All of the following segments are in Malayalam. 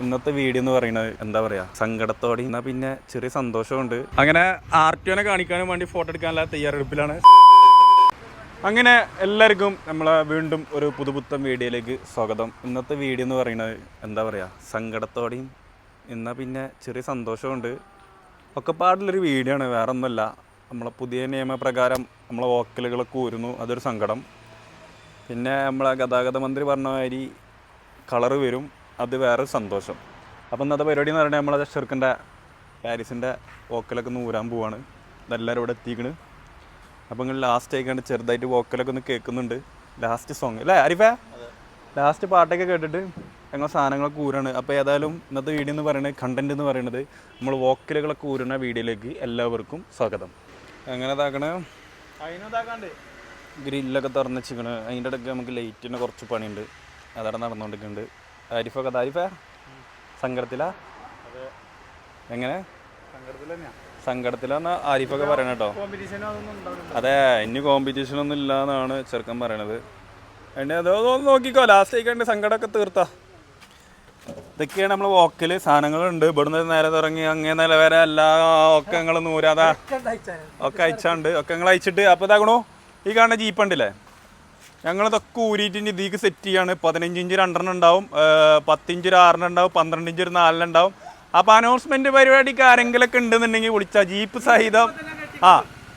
ഇന്നത്തെ വീഡിയോ എന്ന് പറയുന്നത് എന്താ പറയുക, സങ്കടത്തോടെ എന്നാൽ പിന്നെ ചെറിയ സന്തോഷമുണ്ട്. അങ്ങനെ ആർടിഒനെ കാണിക്കാനും വേണ്ടി ഫോട്ടോ എടുക്കാനുള്ള തയ്യാറെടുപ്പിലാണ്. അങ്ങനെ എല്ലാവർക്കും നമ്മളെ വീണ്ടും ഒരു പുതുപുത്തൻ വീഡിയോയിലേക്ക് സ്വാഗതം. ഇന്നത്തെ വീഡിയോ എന്ന് പറയുന്നത് എന്താ പറയുക, സങ്കടത്തോടെയും എന്നാൽ പിന്നെ ചെറിയ സന്തോഷമുണ്ട് ഒക്കെ പാടുള്ളൊരു വീഡിയോ ആണ്. വേറെ ഒന്നുമല്ല, നമ്മളെ പുതിയ നിയമപ്രകാരം നമ്മളെ വോക്കലുകളൊക്കെ ഊരുന്നു, അതൊരു സങ്കടം. പിന്നെ നമ്മളെ ഗതാഗത മന്ത്രി പറഞ്ഞ മാതിരി കളറ് വരും, അത് വേറെ സന്തോഷം. അപ്പോൾ ഇന്നത്തെ പരിപാടി എന്ന് പറയുന്നത് നമ്മളെ ചെറുക്കൻ്റെ പാരീസിൻ്റെ വോക്കലൊക്കെ ഒന്ന് ഊരാൻ പോവാണ്. ഇതെല്ലാവരും ഇവിടെ എത്തിക്കണ്. അപ്പോൾ നിങ്ങൾ ലാസ്റ്റ് ആയിക്കാണ്ട് ചെറുതായിട്ട് വോക്കലൊക്കെ ഒന്ന് കേൾക്കുന്നുണ്ട്. ലാസ്റ്റ് സോങ് അല്ലേ ആരിഫേ? ലാസ്റ്റ് പാട്ടൊക്കെ കേട്ടിട്ട് ഞങ്ങൾ സാധനങ്ങളൊക്കെ ഊരാണ്. അപ്പോൾ ഏതായാലും ഇന്നത്തെ വീഡിയോ എന്ന് പറയുന്നത്, കണ്ടൻറ്റ് എന്ന് പറയുന്നത് നമ്മൾ വോക്കലുകളൊക്കെ ഊരുന്ന വീഡിയോയിലേക്ക് എല്ലാവർക്കും സ്വാഗതം. എങ്ങനെ ഇതാക്കണേ, ഗ്രില്ലൊക്കെ തുറന്ന് വെച്ചിക്കണ്. അതിൻ്റെ ഇടയ്ക്ക് നമുക്ക് ലൈറ്റിന് കുറച്ച് പണിയുണ്ട്, അതവിടെ നടന്നുകൊണ്ടിരിക്കുന്നുണ്ട്. ആരിഫൊക്കെ ആരിഫേ സങ്കടത്തിലാ? എങ്ങനെ സങ്കടത്തിലാന്ന് ആരിഫൊക്കെ പറയണ കേട്ടോ. അതെ, ഇനി കോമ്പറ്റീഷനൊന്നും ഇല്ല എന്നാണ് ചെറുക്കൻ പറയണത്. എന്നെ അതൊന്ന് നോക്കിക്കോ, ലാസ്റ്റ് ആയിക്കണ്ട് സങ്കടമൊക്കെ തീർത്താ. ഇതൊക്കെയാണ് നമ്മൾ വോക്കല്. സാധനങ്ങളുണ്ട് ഇവിടുന്ന് നേരെ തുടങ്ങി അങ്ങേ നില വരെ എല്ലാ ഒക്കെ ഞങ്ങൾ നൂരാതാ ഒക്കെ അയച്ചാണ്ട് ഒക്കെ ഞങ്ങൾ അയച്ചിട്ട്. അപ്പോൾ ഇതാക്കണോ, ഈ കാണുന്ന ജീപ്പ് ഉണ്ടല്ലേ, ഞങ്ങളിതൊക്കെ ഊരിയിട്ട് ഇതിക്ക് സെറ്റ് ചെയ്യാണ്. 15 ഇഞ്ച് 2 ഉണ്ടാവും, 10 ഇഞ്ച് 6 ഉണ്ടാവും, 12 ഇഞ്ച് 4 ഉണ്ടാവും. അപ്പോൾ അനൗൺസ്മെൻറ്റ് പരിപാടിക്ക് ആരെങ്കിലൊക്കെ ഉണ്ടെന്നുണ്ടെങ്കിൽ വിളിച്ചാൽ ജീപ്പ് സഹിതം,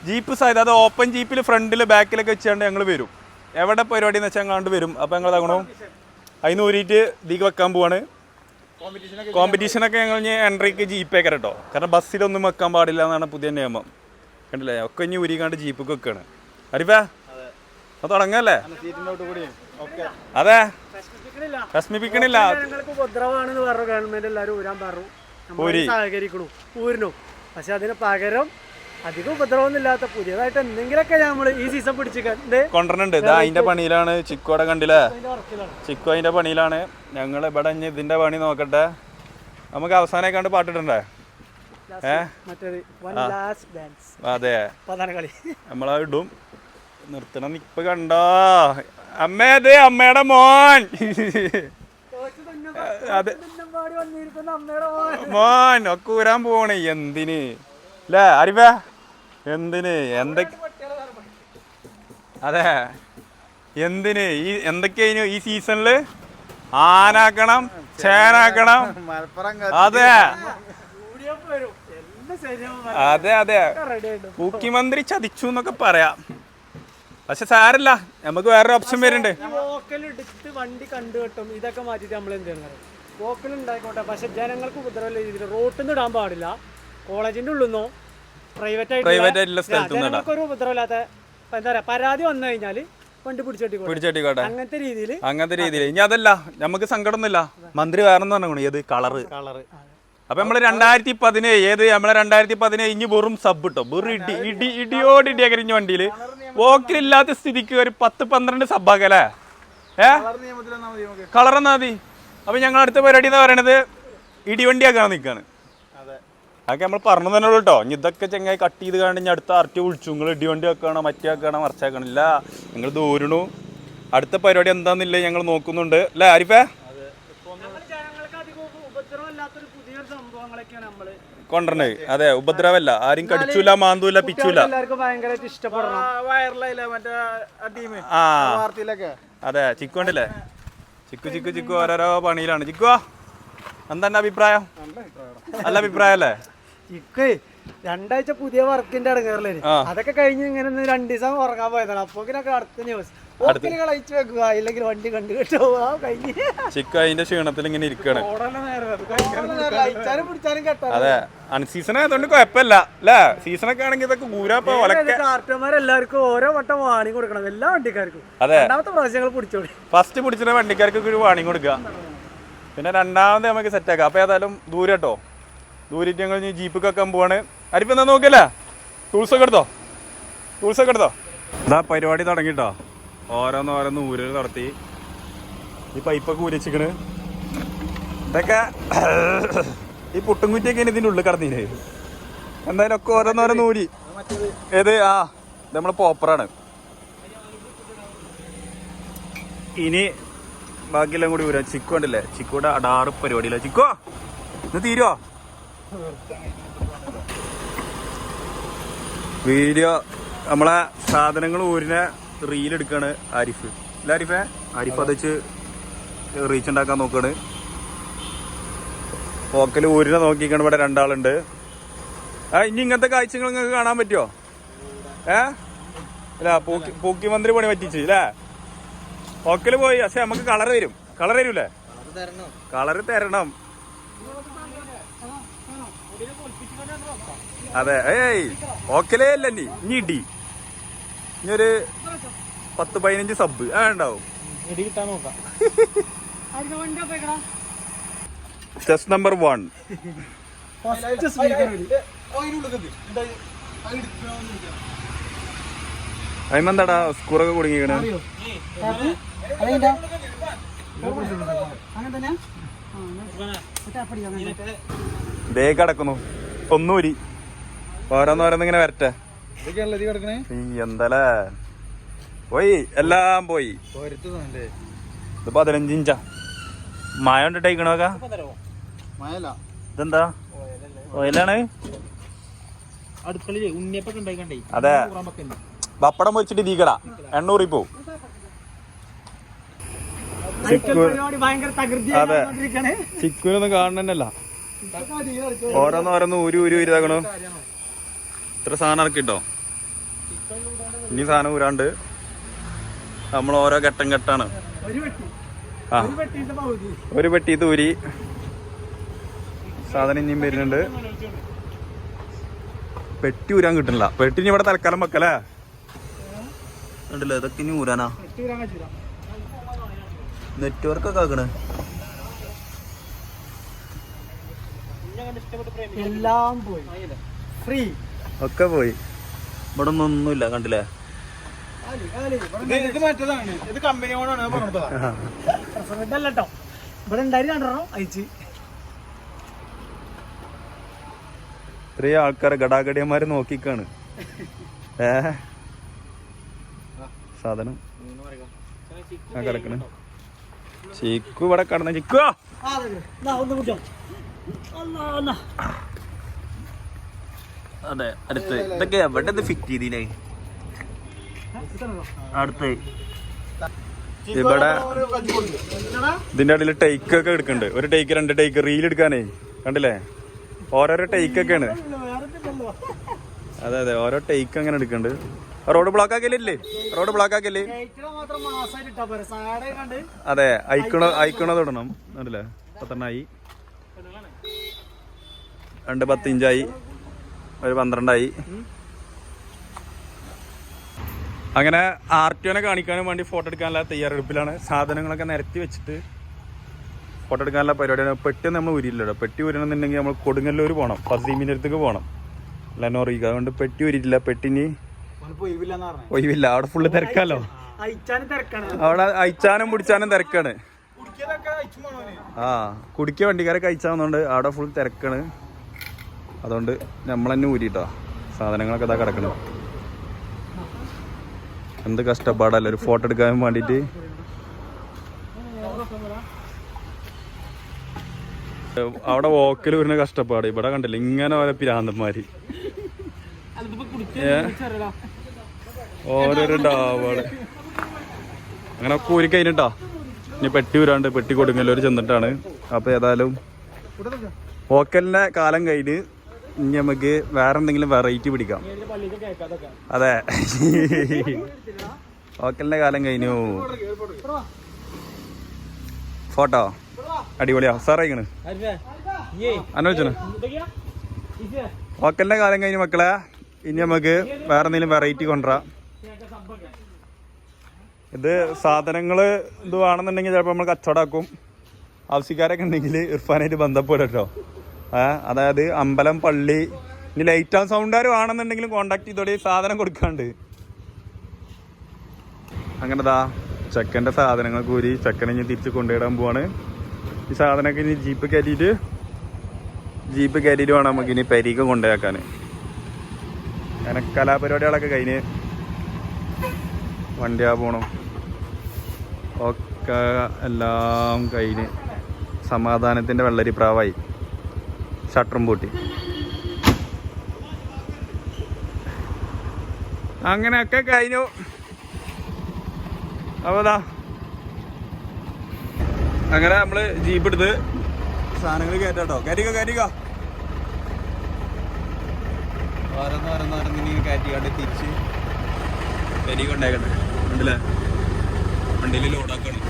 ജീപ്പ് സഹിതം, അത് ഓപ്പൺ ജീപ്പിൽ ഫ്രണ്ടിൽ ബാക്കിലൊക്കെ വെച്ചാണ്ട് ഞങ്ങൾ വരും. എവിടെ പരിപാടി എന്ന് വെച്ചാൽ ഞങ്ങൾ വരും. അപ്പോൾ ഞങ്ങൾ തകണോ അതിന് ഊരിയിട്ട് ഇതിക്ക് വെക്കാൻ പോവാണ്. കോമ്പറ്റീഷനൊക്കെ ഞങ്ങൾ ഇനി എൻട്രിക്ക് ജീപ്പേക്കര കേട്ടോ, കാരണം ബസ്സിലൊന്നും വെക്കാൻ പാടില്ല എന്നാണ് പുതിയ നിയമം. കണ്ടില്ലേ, ഒക്കെ ഇനി ഊരിക്കാണ്ട് ജീപ്പൊക്കെ വെക്കുകയാണ്. അരിഫാ അത് തുടങ്ങല്ലേ? അതെ, വിഷമിപ്പിക്കണില്ല. ഉപദ്രവമാണെന്ന് പറഞ്ഞു ഗവൺമെന്റ്, എല്ലാവരും ഊരാൻ പറഞ്ഞു, സഹകരിക്കണു ഊരിനു. പക്ഷെ അതിന് പകരം അധികം ഉപദ്രവമൊന്നും ഇല്ലാത്ത പുതിയതായിട്ട് എന്തെങ്കിലുമൊക്കെ നമ്മൾ ഈ സീസൺ പിടിച്ചിട്ടുണ്ട് കൊണ്ടുവരുന്നുണ്ട്. ഇത് അതിന്റെ പണിയിലാണ്. ചിക്കോടെ കണ്ടില്ലേ, ചിക്കു അതിന്റെ പണിയിലാണ്. ഞങ്ങൾ ഇവിടെ ഇനി ഇതിന്റെ പണി നോക്കട്ടെ. നമുക്ക് അവസാനമായി കണ്ട് പാട്ടിട്ടുണ്ടേ. അതെ, നമ്മളാ ഇടും. നിർത്തണം ഇപ്പൊ കണ്ടോ, അമ്മേ അതെ അമ്മയുടെ മോൻ. അതെ മോൻ ഒക്കെ ഊരാൻ പോണേ. എന്തിന് അല്ലേ ആരിഫ, എന്തിന് എന്തൊക്കെ? അതെ, എന്തിന് ഈ എന്തൊക്കെയാ ഈ സീസണില്? ആനാക്കണം, ചേനാക്കണം. അതെ അതെ അതെ, മുഖ്യമന്ത്രി ചതിച്ചു എന്നൊക്കെ പറയാം. പക്ഷെ സാരല്ല, നമുക്ക് വേറൊരു ഓപ്ഷൻ വരുന്നുണ്ട്. വോക്കൽ എടുത്ത് വണ്ടി കണ്ടുകെട്ടും, ഇതൊക്കെ മാറ്റിട്ട് നമ്മൾ എന്ത് ചെയ്യണം? വോക്കൽ ഉണ്ടായിക്കോട്ടെ, പക്ഷെ ജനങ്ങൾക്ക് ഉപദ്രവമുള്ള രീതിയിൽ റോട്ടിൽ നിന്ന് ഇടാൻ പാടില്ല. കോളേജിന്റെ ഉള്ളിൽ നിന്നോ പ്രൈവറ്റ് ആയിട്ടുള്ള ജനങ്ങൾക്കൊരു ഉപദ്രവമില്ലാത്ത എന്താ പറയാ, പരാതി വന്നു കഴിഞ്ഞാല് വണ്ടി പിടിച്ചെട്ടിക്കോട്ടെ, അങ്ങനത്തെ രീതിയിൽ. ഇനി അതല്ല, നമുക്ക് സങ്കടമൊന്നുമില്ല. മന്ത്രി വേറെന്ന് പറഞ്ഞു ഏത് കളറ്. അപ്പൊ നമ്മള് 2017 ഏത് നമ്മളെ 2017 ഇനി വെറും സബ് ഇട്ടോ, വെറും ഇടിയോടിടിയാകരിഞ്ഞ വണ്ടിയില് വോക്കിലില്ലാത്ത സ്ഥിതിക്ക് ഒരു 10-12 സബ്ബാക്കല്ലേ. കളറെന്നാ മതി. അപ്പൊ ഞങ്ങൾ അടുത്ത പരിപാടി എന്ന് പറയണത് ഇടിവണ്ടിയാക്കാൻ നിൽക്കാണ്. അതൊക്കെ നമ്മൾ പറഞ്ഞു തന്നെ ഉള്ളൂ കേട്ടോ. ഇനി ഇതൊക്കെ ചെങ്ങായി കട്ട് ചെയ്ത് കാണി ഇനി അടുത്ത ആർട്ടി വിളിച്ചു, നിങ്ങൾ ഇടിവണ്ടി വെക്കണം, മറ്റേ വെക്കണം, മറിച്ചാക്കണം. ഇല്ല, നിങ്ങൾ ദൂരണു. അടുത്ത പരിപാടി എന്താന്നില്ല ഞങ്ങൾ നോക്കുന്നുണ്ട് അല്ലേ ആരിഫേ? കൊണ്ടുവരണേ. അതെ, ഉപദ്രവല്ല, ആരും കടിച്ചൂല, മാന്തൂല, പിച്ചൂല. അതെ, ചിക്കു ഉണ്ടല്ലേ, ചിക്കു ഓരോരോ പണിയിലാണ്. ചിക്കുവാ, എന്താ അഭിപ്രായം? നല്ല അഭിപ്രായം അല്ലേ? ചിക്കേ 2 ആഴ്ച പുതിയ വർക്കിന്റെ ഇടങ്ങേറില്ലേ, അതൊക്കെ കഴിഞ്ഞ് ഇങ്ങനെ 2 ദിവസം ഉറങ്ങാൻ പോയതാണ്. അപ്പൊ അടുത്ത ന്യൂസ് കളിച്ചു വെക്കുക, ഇല്ലെങ്കിൽ വണ്ടി കണ്ടു കിട്ടോ കഴിഞ്ഞ്. ചിക്കു അതിന്റെ ക്ഷീണത്തിൽ ഇങ്ങനെ ഇരിക്കുകയാണ്. പിടിച്ചാലും കേട്ടോ. അതെ, അൺസീസൺ ആയതുകൊണ്ട് കുഴപ്പമില്ല അല്ലേ? സീസണൊക്കെ ആണെങ്കിൽ ഇതൊക്കെ കാർട്ടന്മാരെല്ലാവർക്കും ഓരോ വട്ടം വാണിംഗ് കൊടുക്കണം, എല്ലാ വണ്ടിക്കാർക്കും. അതെ, രണ്ടാമത്തെ പ്രാവശ്യങ്ങൾ പിടിച്ചോളി. ഫസ്റ്റ് പിടിച്ചിട്ട് വണ്ടിക്കാർക്ക് ഒരു വാണിംഗ് കൊടുക്കുക, പിന്നെ രണ്ടാമത് നമുക്ക് സെറ്റാക്കാം. അപ്പോൾ ഏതായാലും ദൂരം കേട്ടോ, ദൂരിട്ട് ഞങ്ങൾ ജീപ്പൊക്കെ വെക്കാൻ പോവാണ്. അരിപ്പം എന്താ നോക്കല്ലേ, ടൂൾസൊക്കെ എടുത്തോ. ഇതാ പരിപാടി തുടങ്ങിട്ടോ, ഓരോന്ന് ഊരൽ നടത്തി. ഈ പൈപ്പൊക്കെ ഊരിച്ചിക്കണ്. ഇതൊക്കെ ഈ പുട്ടുംകുറ്റിയൊക്കെ ഇതിൻ്റെ ഉള്ളിൽ കടന്നീന്. എന്തായാലും ഒക്കെ ഓരോന്ന് ഊരി. ഏത് ഇത് നമ്മളെ പോപ്പറാണ്. ഇനി ബാക്കിയെല്ലാം കൂടി ഊരാ. ചിക്കു ഉണ്ടല്ലേ, ചിക്കുടെ അടാറ് പരിപാടിയില്ല. ചിക്കോ ഇന്ന് തീരുവോ വീഡിയോ? നമ്മളെ സാധനങ്ങൾ ഊരിനെ റീലെടുക്കാണ് ആരിഫ്. ഇല്ല ആരിഫേ? ആരിഫ് അത് വെച്ച് റീച്ച് ഉണ്ടാക്കാൻ നോക്കാണ്. പോക്കൽ ഊരിനെ നോക്കിക്കാണ്. ഇവിടെ രണ്ടാളുണ്ട്. ഇനി ഇങ്ങനത്തെ കാഴ്ചകൾ നിങ്ങൾക്ക് കാണാൻ പറ്റുമോ? അല്ല പൂക്കി മന്ത്രി പണി പറ്റിച്ച് അല്ലേ? പോക്കല് പോയി. പക്ഷെ നമുക്ക് കളർ വരും. കളർ വരൂലേ? കളറ് തരണം. അതെ. ഓക്കലേ അല്ല ഇനി ഇടി. ഇനി ഒരു 10-15 സബ് ഉണ്ടാവും. Test number 1. അതിമെന്താടാ സ്കൂറൊക്കെ കുടുങ്ങിക്കണേ? ദേ കിടക്കുന്നു. ഒന്നൂരി ഓരോന്നോരോന്നിങ്ങനെ വരട്ടെ. എന്തല്ലേ പോയി, എല്ലാം പോയി. ഇത് 15 ഇഞ്ചാ. മഴ കൊണ്ടിട്ടേക്കണോക്ക. ഇതെന്താ ഓയിലാണ്? അതെ, പപ്പടം വെച്ചിട്ട് തീക്കട 800 പോവും. അതെ, ചിക്കുനൊന്നും കാണണല്ല. ഓരോന്നോരോന്ന് ഊരി ഇതാക്കണോ. ഇത്ര സാധനം ഇറക്കിട്ടോ. ഇനി സാധനം ഊരാണ്ട് നമ്മൾ ഓരോ ഘട്ടാണ്. ഒരു പെട്ടി ഊരി. സാധനം ഇനിയും വരുന്നുണ്ട്. പെട്ടി ഊരാൻ കിട്ടണില്ല. പെട്ടി ഇനി ഇവിടെ തൽക്കാലം വെക്കലേ ഉണ്ടല്ലോ. ഇതൊക്കെ ഇനി ഊരാനാ. നെറ്റ്വർക്ക് ഒക്കെ ആക്കണേ. എല്ലാം പോയി, ഫ്രീ ഒക്കെ പോയി. ഇവിടെ ഒന്നുമില്ല. കണ്ടില്ലേ? ഇവിടെ ഉണ്ടായിരുന്നു അയച്ച്. ഇത്രയും ആൾക്കാരെ ഗടാഗടിയന്മാര് നോക്കിക്കാണ്. സാധനം കിടക്കണ്. ചിക്കു ഇവിടെ കടന്ന. ചിക്കു അതെ, അടുത്ത് ഇതൊക്കെ എവിടെ ഫിറ്റ് ചെയ്തീനെ? അടുത്ത് ഇവിടെ ഇതിന്റെ അടിയിൽ ടേക്ക് ഒക്കെ എടുക്കുന്നുണ്ട്. ഒരു ടേക്ക് 2 ടേക്ക് റീൽ എടുക്കാനേ. കണ്ടില്ലേ? ഓരോരോ ടേക്ക് ഒക്കെയാണ്. അതെ, ഓരോ ടേക്ക് അങ്ങനെ എടുക്കുന്നുണ്ട്. റോഡ് ബ്ലോക്ക് ആക്കല്ലേ? റോഡ് ബ്ലോക്ക് ആക്കല്ലേ? അതെ, അയക്കണോ തൊടണം. കണ്ടില്ലേ? 10 2 10 ഇഞ്ചായി. ഒരു 12 അങ്ങനെ RTOനെ കാണിക്കാനും വേണ്ടി ഫോട്ടോ എടുക്കാനുള്ള തയ്യാറെടുപ്പിലാണ്. സാധനങ്ങളൊക്കെ നിരത്തി വെച്ചിട്ട് ഫോട്ടോ എടുക്കാനുള്ള പരിപാടിയാണ്. പെട്ടി നമ്മൾ ഊരിയില്ലല്ലോ. പെട്ടി ഊരണമെന്നുണ്ടെങ്കിൽ നമ്മൾ കൊടുങ്ങല്ലൂർ പോകണം, ഫസീമിൻ്റെ അടുത്തേക്ക് പോകണം, ലനോറിക്ക്. അതുകൊണ്ട് പെട്ടി ഊരിയിട്ടില്ല. പെട്ടിന് ഒഴിവില്ല. അവിടെ ഫുള്ള് തിരക്കാലോ. അവിടെ അയച്ചാനും പിടിച്ചാനും തിരക്കാണ്. കുടിക്ക വണ്ടിക്കാരൊക്കെ അയച്ചാവുന്നതുകൊണ്ട് അവിടെ ഫുൾ തിരക്കാണ്. അതുകൊണ്ട് നമ്മൾ തന്നെ ഊരിട്ടോ. സാധനങ്ങളൊക്കെ ഇതാ കിടക്കണം. എന്ത് കഷ്ടപ്പാടല്ലേ ഒരു ഫോട്ടോ എടുക്കാൻ വേണ്ടിയിട്ട്. അവിടെ വോക്കൽ വരുന്ന കഷ്ടപ്പാട്. ഇവിടെ കണ്ടില്ല ഇങ്ങനെ ഓരോ പിരാന്തന്മാര്. ഓരോരോ ഡാവാള് അങ്ങനെ ഒക്കെ ഊരി കഴിഞ്ഞിട്ടാ. ഇനി പെട്ടി ഊരാണ്ട് പെട്ടി കൊടുങ്ങല്ലൂർ ചെന്നിട്ടാണ്. അപ്പൊ ഏതായാലും വോക്കലിന്റെ കാലം കഴിഞ്ഞ് ഇനി നമുക്ക് വേറെ എന്തെങ്കിലും വെറൈറ്റി പിടിക്കാം. അതെ, വോക്കലിന്റെ കാലം കഴിഞ്ഞു. ഫോട്ടോ അടിപൊളിയാ, സാറായിക്കണ് അനോച്ചന്. വോക്കലിന്റെ കാലം കഴിഞ്ഞ് മക്കളെ. ഇനി നമുക്ക് വേറെ എന്തെങ്കിലും വെറൈറ്റി കൊണ്ടുവരാം. ഇത് സാധനങ്ങള് ഇത് വേണമെന്നുണ്ടെങ്കിൽ ചിലപ്പോൾ നമ്മൾ കച്ചവടമാക്കും. ആവശ്യക്കാരൊക്കെ ഉണ്ടെങ്കിൽ ഇർഫാനായിട്ട് ബന്ധപ്പെടും കേട്ടോ. അതായത് അമ്പലം, പള്ളി, ഇനി ലൈറ്റ് ആൻഡ് സൗണ്ടുകാർ വേണമെന്നുണ്ടെങ്കിലും കോണ്ടാക്ട് ചെയ്തോടെ സാധനം കൊടുക്കാണ്ട്. അങ്ങനെതാ ചെക്കൻ്റെ സാധനങ്ങൾ കൂരി ചെക്കനെ ഇനി തിരിച്ച് കൊണ്ടുപോയിടാൻ പോവാണ്. ഈ സാധനമൊക്കെ ഇനി ജീപ്പ് കയറ്റിയിട്ട് വേണം നമുക്ക് ഇനി പെരീക്ക് കൊണ്ടുപോയാക്കാൻ. അങ്ങനെ കലാപരിപാടികളൊക്കെ കഴിഞ്ഞ് വണ്ടിയാ പോണം. ഓക്കെ. എല്ലാം കഴിഞ്ഞ് സമാധാനത്തിൻ്റെ വെള്ളരിപ്രാവായി ഷട്ടറും പൂട്ടി. അങ്ങനെയൊക്കെ കഴിഞ്ഞു. അപ്പോൾ അങ്ങനെ നമ്മൾ ജീപ്പ് എടുത്ത് സാധനങ്ങൾ കയറ്റാട്ടോ. കയറ്റിക്കോ ഓരോന്നോരോന്നിങ്ങനെ കയറ്റിക്കാണ്ട് തിരിച്ച് പെരി കൊണ്ടേക്കട്ടെ. ഉണ്ടല്ലേ വണ്ടിയിൽ ലോഡാക്കണം.